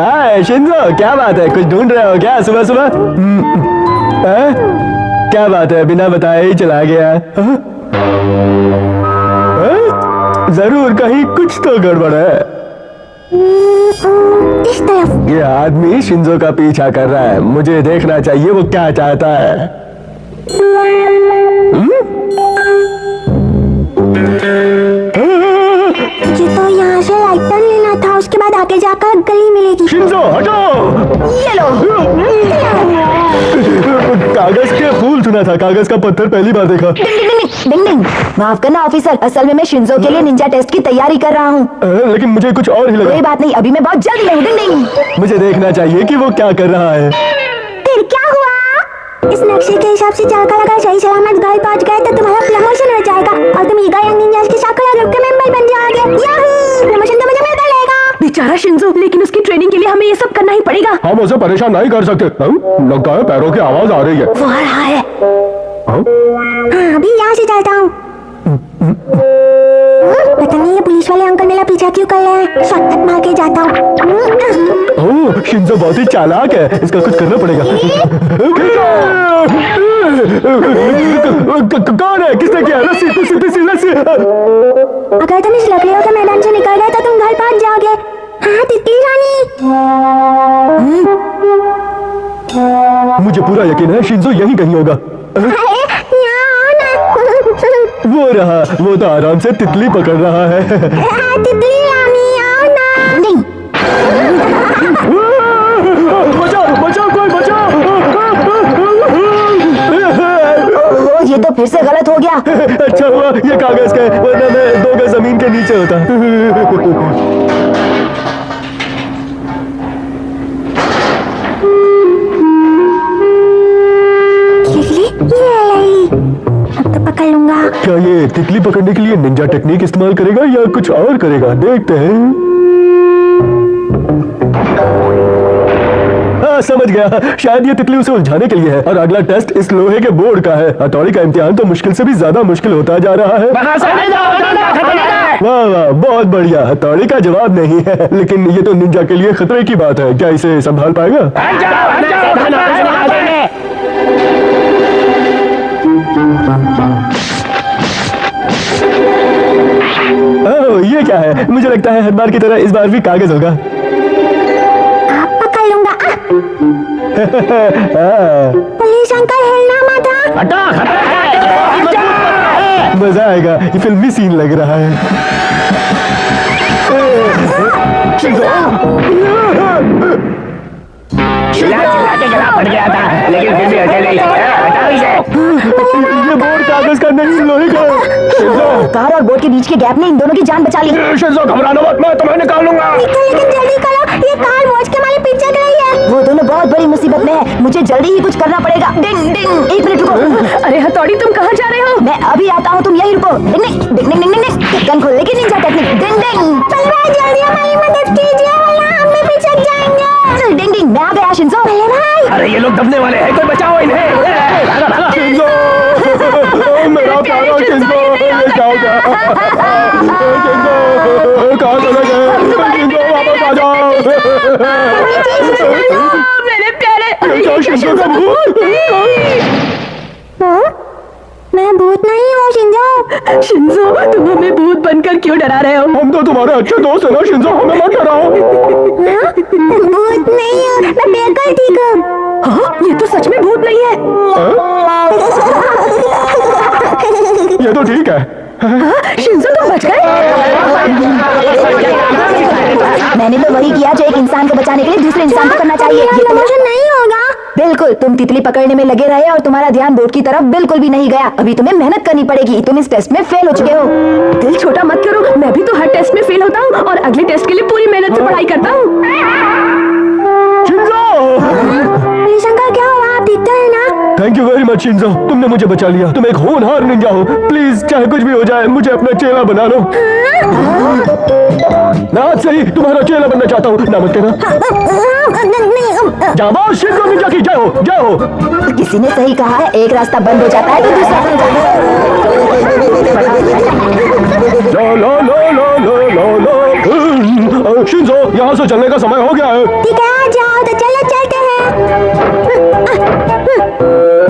हाय Shinzo, क्या बात है? कुछ ढूंढ रहे हो क्या सुबह सुबह? क्या बात है, बिना बताए ही चला गया? जरूर कहीं कुछ तो गड़बड़ है। इस तरफ। ये आदमी शिंजो का पीछा कर रहा है, मुझे देखना चाहिए वो क्या चाहता है। मुझे तो यहाँ से लाइट टर्न लेना था, उसके बाद आगे जाकर गली मिलेगी। शिंजो हटो। ये लो। कागज के फूल चुना था, कागज का पत्थर पहली बार देखा। डिंग डिंग। माफ करना ऑफिसर, असल में मैं शिंजो के लिए निंजा टेस्ट की तैयारी कर रहा हूँ। लेकिन मुझे कुछ और ही लगा। कोई बात नहीं, अभी मैं बहुत जल्दी में हूँ। डिंग डिंग। मुझे देखना चाहिए कि वो क्या कर रहा है। फिर क्या हुआ? इस नक्शे के हिसाब से जाकर अगर सही सलामत घर पहुंच गए तो तुम्हारा प्रमोशन हो जाएगा और तुम ईगा यंग निंजास के शाकुरा ग्रुप के मेंबर बन जाओगे। याहू! प्रमोशन तो मुझे मिलता रहेगा। बेचारा शिंजो, लेकिन उसकी ट्रेनिंग के लिए हमें ये सब करना ही पड़ेगा। हम उसे परेशान नहीं कर सकते। लगता है पैरों की आवाज आ रही है। वो आ रहा है। हाँ, अभी यहाँ से चलता हूँ। पता नहीं ये पुलिस वाले अंकल मेरा पीछा क्यों कर रहे हैं। शॉर्टकट मार के जाता हूँ। ओह, शिंजो बहुत ही चालाक है, इसका कुछ करना पड़ेगा। कौन है? किसने किया? रस्सी रस्सी। अगर तुम इस लकड़ियों के मैदान से निकल गए तो तुम घर पहुंच जाओगे। हाँ तितली रानी। मुझे पूरा यकीन है शिंजो यहीं कहीं होगा। वो रहा, वो तो आराम से तितली पकड़ रहा है। तितली रानी आओ ना। नहीं। बचाओ कोई बचाओ। ये तो फिर से गलत हो गया। अच्छा हुआ ये कागज का है, वरना मैं 2 गज जमीन के नीचे होता। अब तो पकड़ लूंगा। क्या ये तितली पकड़ने के लिए निंजा टेक्निक इस्तेमाल करेगा या कुछ और करेगा? देखते हैं। समझ गया, शायद ये तितली उसे उलझाने के लिए है और अगला टेस्ट इस लोहे के बोर्ड का है। हथौड़ी का इम्तिहान तो मुश्किल से भी ज्यादा मुश्किल होता जा रहा है। वाह वाह, बहुत बढ़िया। हथौड़ी का जवाब नहीं है, लेकिन ये तो निंजा के लिए खतरे की बात है। क्या इसे संभाल पाएगा? ओह, ये क्या है? मुझे लगता है हर बार की तरह इस बार भी कागज होगा। पकड़ लूंगा। पुलिस अंकल हिलना मत। मजा आएगा, ये फिल्मी सीन लग रहा है। चिल्ला के गला फट गया था, लेकिन फिर भी अकेले हटाओ इसे। ये बोर्ड कागज का नहीं, लोहे का है। कार और बोर्ड के बीच के गैप ने इन दोनों की जान बचा ली। शिंजो घबराना मत, मैं तुम्हें निकाल लूंगा। लेकिन जल्दी करो, ये कार वॉच के मारे पीछे गई है। वो दोनों बहुत बड़ी मुसीबत में है, मुझे जल्दी ही कुछ करना पड़ेगा। डिंग डिंग। 1 मिनट रुको। अरे हथौड़ी, तुम कहाँ जा रहे हो? मैं अभी आता हूँ, तुम यहीं रुको। डिंग डिंग डिंग डिंग डिंग। गन खोलने की निंजा टेक्निक। डिंग डिंग। भाई जल्दी हमारी मदद कीजिए, वरना हम भी पीछे जाएंगे। डिंग डिंग। मैं आ गया शिंजो। भाई अरे ये लोग दबने वाले हैं, कोई बचाओ इन्हें। शिंजो, मेरा प्यारा शिंजो, ये क्या हो गया? शिंजो, कहाँ चले गए? शिंजो वापस आ जाओ। मेरे प्यारे शिंजो का भूत। मैं भूत नहीं हूँ शिंजो। शिंजो, तुम हमें भूत बनकर क्यों डरा रहे हो? हम तो तुम्हारे अच्छे दोस्त हैं ना शिंजो, हमें मत डराओ। भूत नहीं हूँ, मैं बिल्कुल ठीक हूँ। हाँ, ये तो सच में भूत नहीं है। ये तो ठीक है। शिंजो, तुम बच गए। मैंने तो वही किया जो एक इंसान को बचाने के लिए दूसरे इंसान को करना चाहिए। ये प्रमोशन नहीं होगा। बिल्कुल, तुम तितली पकड़ने में लगे रहे और तुम्हारा ध्यान बोर्ड की तरफ बिल्कुल भी नहीं गया। अभी तुम्हें मेहनत करनी पड़ेगी, तुम इस टेस्ट में फेल हो चुके हो। दिल छोटा मत करो, मैं भी तो हर टेस्ट में फेल होता हूँ और अगले टेस्ट के लिए पूरी मेहनत से पढ़ाई करता हूँ। शंकर, क्या हुआ? आप दिखते हैं ना? Thank you very much Shinzo, तुमने मुझे बचा लिया। तुम एक होनहार निंजा हो। प्लीज चाहे कुछ भी हो जाए, मुझे अपना चेला बना लो। मैं आज से ही तुम्हारा चेला बनना चाहता हूँ। ना मत कहना। जाबाज शिंजो निंजा की जय हो, जय हो। किसी ने सही कहा है, एक रास्ता बंद हो जाता है तो दूसरा खुल जाता है। लो लो लो लो लो लो लो। शिंजो यहाँ से चलने का समय हो गया है। ठीक है, आ जाओ तो चलो चलते हैं।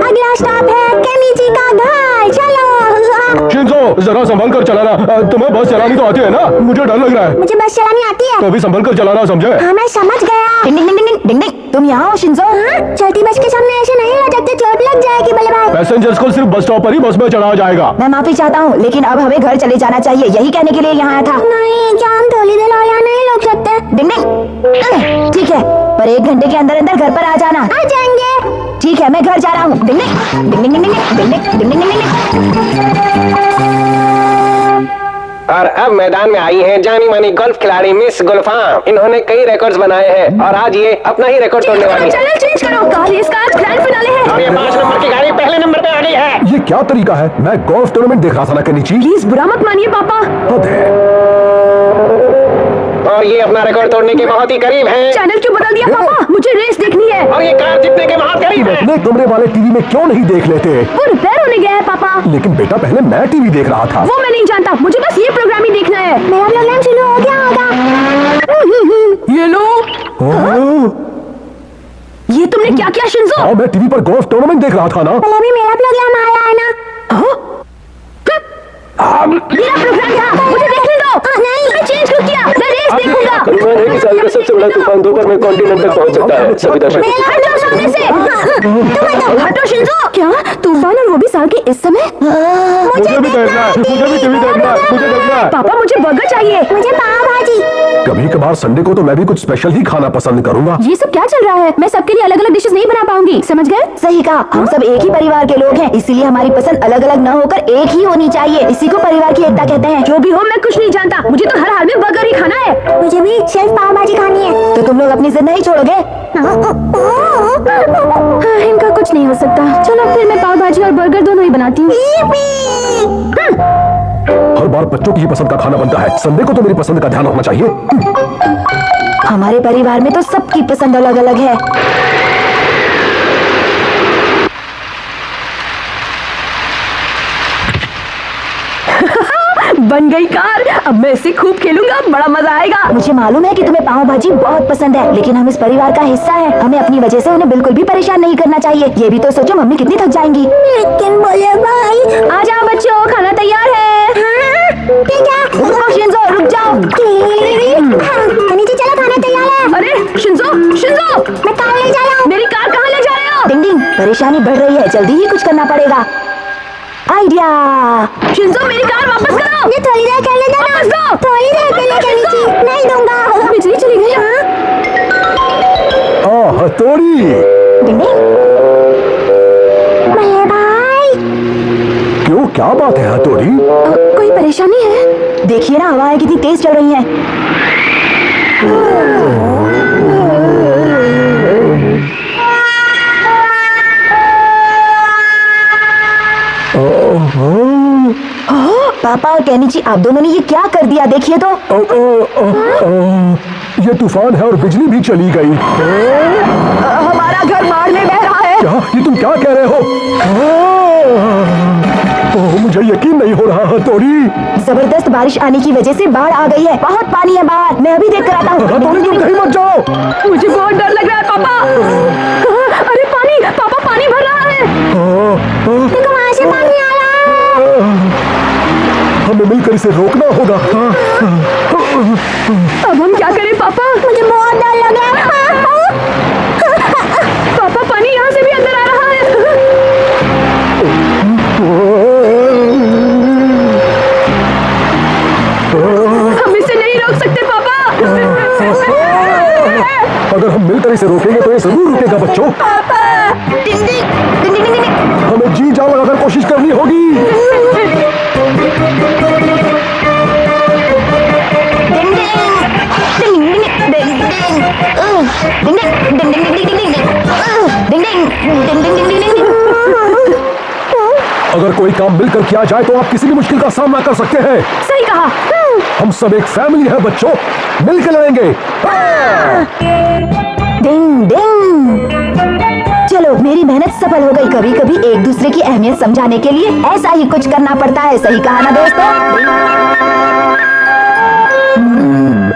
अगला स्टॉप है केनिची का घर, चलो। शिंजो, जरा संभल कर चलाना। तुम्हें बस चलानी तो आती है ना? मुझे डर लग रहा है। मुझे बस चलानी आती है। तो भी संभल कर चलाना, समझे? हाँ, मैं समझ गया। डिंग डिंग डिंग डिंग डिंग। तुम यहाँ हो शिंजो? हाँ? चलती बस के सामने ऐसे नहीं लटकते, चोट लग जाएगी बल्ले भाई। पैसेंजर्स को सिर्फ बस स्टॉप पर ही बस में चढ़ाया जाएगा। मैं माफी चाहता हूँ, लेकिन अब हमें घर चले जाना चाहिए, यही कहने के लिए यहाँ आया था। नहीं जान, थोड़ी देर और यहाँ नहीं रुक सकते। डिंग डिंग। ठीक है, पर 1 घंटे के अंदर अंदर घर पर आ जाना। आ जाएंगे। ठीक है, मैं घर जा रहा हूँ। डिंग डिंग डिंग डिंग डिंग डिंग डिंग डिंग डिंग डिंग। और अब मैदान में आई हैं जानी मानी गोल्फ खिलाड़ी मिस गुलफाम। इन्होंने कई रिकॉर्ड्स बनाए हैं और आज ये अपना ही रिकॉर्ड तोड़ने वाली है। चैनल चेंज करो, कार इसका आज ग्रैंड फिनाले है। और ये 5 नंबर की गाड़ी पहले नंबर पे आ गई है। ये क्या तरीका है? मैं गोल्फ टूर्नामेंट देख रहा था ना केनिची। प्लीज बुरा मत मानिए पापा। हद है। और ये अपना रिकॉर्ड तोड़ने के बहुत ही करीब हैं। चैनल क्यों बदल दिया पापा? मुझे रेस देखनी है। और ये कार जीतने के बहुत करीब है। अपने कमरे वाले टीवी में क्यों नहीं देख लेते? वो रिपेयर होने गया है पापा। लेकिन बेटा, पहले मैं टीवी देख रहा था। वो मैं नहीं जानता, मुझे बस ये प्रोग्राम ही देखना है। मेरा प्रोग्राम शुरू हो गया होगा। ये लो। ये तुमने क्या किया शिंजो? हाँ, मैं टीवी पर गोल्फ टूर्नामेंट देख रहा था ना। पहले भी मेरा प्रोग्राम आया है ना। मेरा प्रोग्राम था, मुझे देखने दो। नहीं, मैं चेंज क्यों किया? मैं रेस देखूंगा। अनुमान है कि साल का सबसे बड़ा तूफान दोपहर में कॉन्टिनेंट तक पहुंच सकता है। सभी दर्शक हटो सामने से। हटो शिंजो। क्या तूफान, और वो भी साल के इस समय? मुझे भी देखना है, मुझे भी टीवी देखना है, मुझे देखना है। पापा मुझे बर्गर चाहिए। मुझे पाव भाजी। कभी कभार संडे को तो मैं भी कुछ स्पेशल ही खाना पसंद करूंगा। ये सब क्या चल रहा है? मैं सबके लिए अलग अलग डिशेस नहीं बना पाऊंगी, समझ गए? सही कहा, हम सब एक ही परिवार के लोग हैं, इसीलिए हमारी पसंद अलग अलग न होकर एक ही होनी चाहिए। इसी को परिवार की एकता कहते हैं। जो भी हो, मैं कुछ नहीं जानता, मुझे तो हर हाल में बर्गर ही खाना है। मुझे भी सिर्फ पाव भाजी खानी है। तो तुम लोग अपनी जिद नहीं छोड़ोगे? इनका कुछ नहीं हो सकता। चलो फिर मैं पाव भाजी और बर्गर दोनों ही बनाती हूँ। हर बार बच्चों की ही पसंद का खाना बनता है। संडे को तो मेरी पसंद का ध्यान रखना चाहिए। हमारे परिवार में तो सबकी पसंद अलग अलग है। बन गई कार। अब मैं इससे खूब खेलूंगा, बड़ा मजा आएगा। मुझे मालूम है कि तुम्हें पाव भाजी बहुत पसंद है, लेकिन हम इस परिवार का हिस्सा हैं। हमें अपनी वजह से उन्हें बिल्कुल भी परेशान नहीं करना चाहिए। ये भी तो सोचो, मम्मी कितनी थक जाएंगी। लेकिन बोले भाई, आ जाओ बच्चों, खाना तैयार है। ठीक है। शिंजो, रुक जाओ। चलो, खाना तैयार है। अरे शिंजो, शिंजो, मैं कार ले जा रहा हूँ। मेरी कार कहाँ ले जा रहे हो? डिंग डिंग, परेशानी बढ़ रही है, जल्दी ही कुछ करना पड़ेगा। आइडिया। शिंजो, मेरी कार वापस करो। मुझे थोड़ी देर के लिए देना। थोड़ी देर के लिए केनिची, नहीं दूंगा। बिजली चली गई। हथौड़ी। डिंग डिंग। भैया भाई, क्यों, क्या बात है हथौड़ी? कोई परेशानी है? देखिए ना, हवाएं कितनी तेज चल रही हैं। पापा और केनिची, आप दोनों ने ये क्या कर दिया? देखिए तो। ये तूफान है और बिजली भी चली गई। हमारा घर बाढ़ में बह रहा है। क्या? ये तुम क्या कह रहे हो? मुझे यकीन नहीं हो रहा हथौड़ी। जबरदस्त बारिश आने की वजह से बाढ़ आ गई है, बहुत पानी है बाहर। मैं अभी देख कर आता हूँ। हथौड़ी, तुम कहीं मत जाओ। मुझे बहुत डर लग रहा है पापा। अरे पानी, पापा पानी भर रहा है। देखो, वहाँ से पानी आ रहा है। हमें मिलकर इसे रोकना होगा। अब हम क्या करें पापा? मुझे बहुत डर लग रहा है। पापा, पानी यहाँ से भी अंदर आ रहा है। हम इसे नहीं रोक सकते पापा। अगर हम मिलकर इसे रोकेंगे तो ये जरूर रुकेगा बच्चों। डिंग डिंग, डिंग डिंग डिंग डिंग। हमें जी जान लगाकर कोशिश करनी होगी। डिंग डिंग, डिंग डिंग डिंग डिंग, डिंग डिंग डिंग डिंग डिंग डिंग डिंग, डिंग डिंग डिंग डिंग डिंग डिंग। अगर कोई काम मिलकर किया जाए तो आप किसी भी मुश्किल का सामना कर सकते हैं। सही कहा। हम सब एक फैमिली है बच्चों, मिलकर लड़ेंगे। डिंग डिंग। चलो, मेरी मेहनत सफल हो गई। कभी कभी एक दूसरे की अहमियत समझाने के लिए ऐसा ही कुछ करना पड़ता है। सही कहा ना दोस्तों?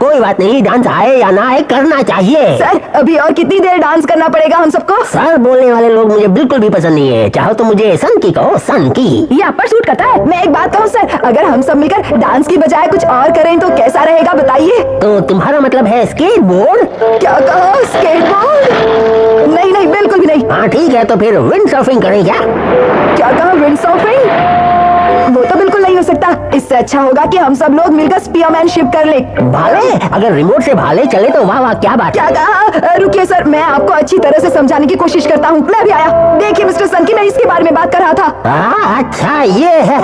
कोई बात नहीं, डांस आए या ना आए करना चाहिए। सर अभी और कितनी देर डांस करना पड़ेगा हम सबको? सर बोलने वाले लोग मुझे बिल्कुल भी पसंद नहीं है। चाहो तो मुझे सन की कहो, सन की। ये आप पर सूट करता है। मैं एक बात कहूँ सर, अगर हम सब मिलकर डांस की बजाय कुछ और करें तो कैसा रहेगा बताइए? तो तुम्हारा मतलब है स्केटबोर्ड? क्या कहा? स्केटबोर्ड? नहीं नहीं बिल्कुल भी नहीं। हाँ ठीक है, तो फिर विंड सर्फिंग करें क्या? क्या कहा? Wind surfing? वो तो बिल्कुल नहीं हो सकता। इससे अच्छा होगा कि हम सब लोग मिलकर स्पीयरमैनशिप कर ले। भाले? अगर रिमोट से भाले चले तो वाह वाह, क्या बात। क्या कहा? रुकिए सर, मैं आपको अच्छी तरह से समझाने की कोशिश करता हूँ। मैं भी आया। देखिए मिस्टर सनकी, मैं इसके बारे में बात कर रहा था। अच्छा ये है।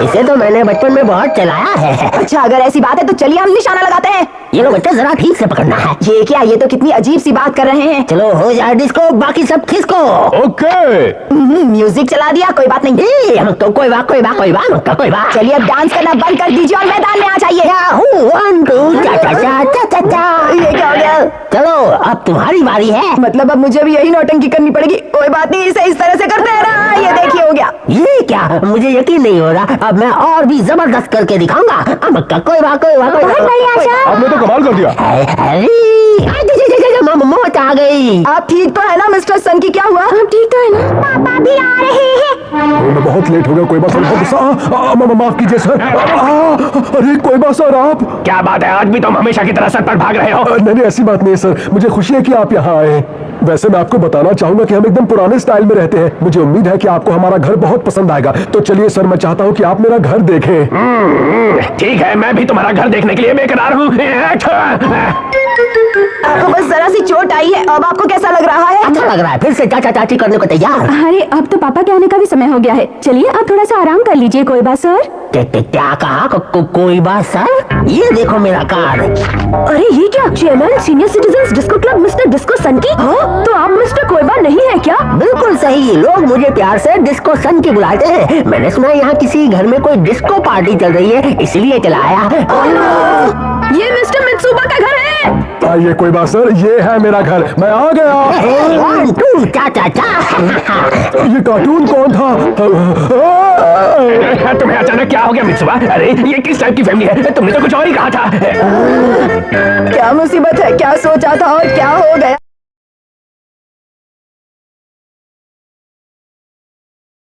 इसे तो मैंने बचपन में बहुत चलाया है। अच्छा अगर ऐसी बात है तो चलिए हम निशाना लगाते हैं। ये लो बच्चे, जरा ठीक से पकड़ना है। ये क्या? ये तो कितनी अजीब सी बात कर रहे हैं। चलो हो जाए डिस्को, बाकी सब खिसको। ओके। म्यूजिक चला दिया, कोई बात नहीं। हमको कोई बात, कोई बात, कोई बात, हमको कोई बात। चलिए अब डांस करना बंद कर दीजिए और मैदान में आ जाइए। वन टू चा चा चा चा चा चा। ये क्या हो गया? चलो अब तुम्हारी बारी है। मतलब अब मुझे भी यही नौटंकी करनी पड़ेगी। कोई बात नहीं, इसे इस तरह से करते रहना। ये देखिए हो गया। ये क्या? मुझे यकीन नहीं हो रहा। अब मैं और भी जबरदस्त करके दिखाऊंगा। हमका कोई बात, कोई बात, कोई बात। आपने तो कमाल कर दिया। मौत आ गई। आप ठीक तो है ना मिस्टर सनकी? क्या हुआ? आप ठीक तो है ना? पापा भी आ रहे हैं। मैं बहुत लेट हो गया। कोई बात सर, माफ कीजिए सर। अरे कोई बात सर, आप क्या बात है, आज भी तुम हमेशा की तरह सर पर भाग रहे हो? नहीं ऐसी बात नहीं है सर, मुझे खुशी है कि आप यहाँ आए। वैसे मैं आपको बताना चाहूंगा कि हम एकदम पुराने स्टाइल में रहते हैं। मुझे उम्मीद है कि आपको हमारा घर बहुत पसंद आएगा। तो चलिए सर, मैं चाहता हूँ कि आप मेरा घर देखें। ठीक है, मैं भी तुम्हारा घर देखने के लिए बेकरार हूँ। आपको बस जरा सी चोट आई है। अब आपको कैसा लग रहा है? अच्छा लग रहा है। फिर से चाचा चाची करने को तैयार। अरे अब तो पापा के आने का भी समय हो गया है। चलिए आप थोड़ा सा आराम कर लीजिए। कोई बात सर? क्या कहा? कोई बात सर? ये देखो मेरा कार्ड। अरे ये क्या? Chairman senior citizens disco club mister disco सनकी। तो आप मिस्टर कोईबा नहीं है क्या? बिल्कुल सही। लोग मुझे प्यार से डिस्को सन की बुलाते हैं। मैंने सुना है यहाँ किसी घर में कोई डिस्को पार्टी चल रही है, इसलिए चलाया। ये मिस्टर मित्सुबा का घर है। आइए कोई बात सर, ये है मेरा घर। मैं आ गया। वन टू चा चा चा। ये कार्टून कौन था? तुम्हें अचानक क्या हो गया मित्सुबा? अरे ये किस टाइप की फैमिली है? तुमने तो कुछ और ही कहा था। क्या मुसीबत है? क्या सोचा था और क्या हो गया?